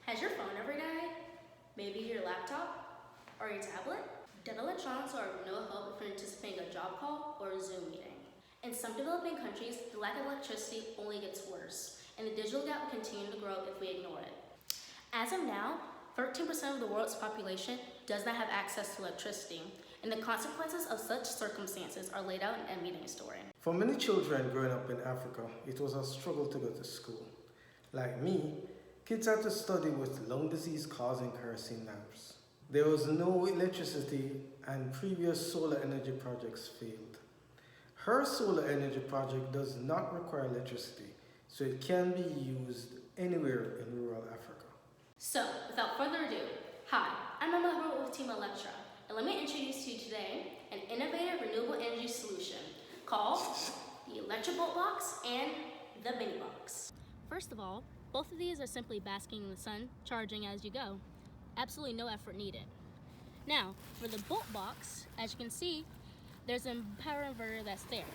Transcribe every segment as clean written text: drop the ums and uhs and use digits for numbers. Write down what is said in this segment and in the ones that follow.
Has your phone ever died? Maybe your laptop or your tablet? Dead electronics are of no help if you're anticipating a job call or a Zoom meeting. In some developing countries, the lack of electricity only gets worse, and the digital gap will continue to grow if we ignore it. As of now, 13% of the world's population does not have access to electricity, and the consequences of such circumstances are laid out in Mudane's story. For many children growing up in Africa, it was a struggle to go to school. Like me, kids had to study with lung disease causing kerosene lamps. There was no electricity and previous solar energy projects failed. Her solar energy project does not require electricity, so it can be used anywhere in rural Africa. So, without further ado, hi, I'm Emma with Team Electra, and let me introduce to you today an innovative renewable energy solution called the Electra Bolt Box and the Mini Box. First of all, both of these are simply basking in the sun, charging as you go. Absolutely no effort needed. Now, for the Bolt Box, as you can see, there's a power inverter that's there.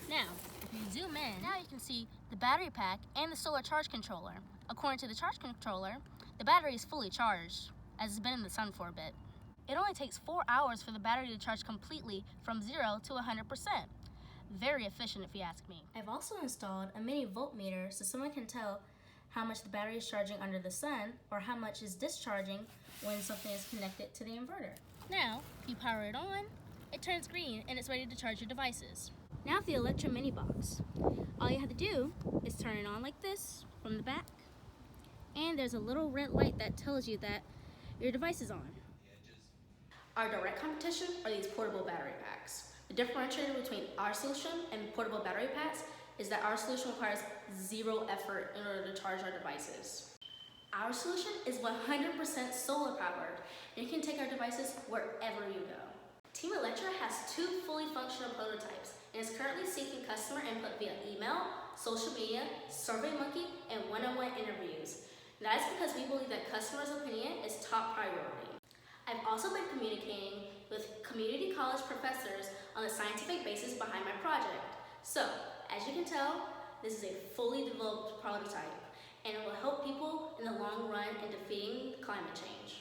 Now, if you zoom in, now you can see the battery pack and the solar charge controller. According to the charge controller, the battery is fully charged, as it's been in the sun for a bit. It only takes 4 hours for the battery to charge completely from 0 to 100%. Very efficient if you ask me. I've also installed a mini voltmeter so someone can tell how much the battery is charging under the sun or how much is discharging when something is connected to the inverter. Now, if you power it on, it turns green and it's ready to charge your devices. Now for the Electra Mini Box. All you have to do is turn it on like this from the back, and there's a little red light that tells you that your device is on. Our direct competition are these portable battery packs. The differentiator between our solution and portable battery packs is that our solution requires zero effort in order to charge our devices. Our solution is 100% solar powered, and you can take our devices wherever you go. Team Electra has 2 fully functional prototypes and is currently seeking customer input via email, social media, SurveyMonkey, and one-on-one interviews. That is because we believe that customers' opinion is top priority. I've also been communicating with community college professors on the scientific basis behind my project. So, as you can tell, this is a fully developed prototype, and it will help people in the long run in defeating climate change.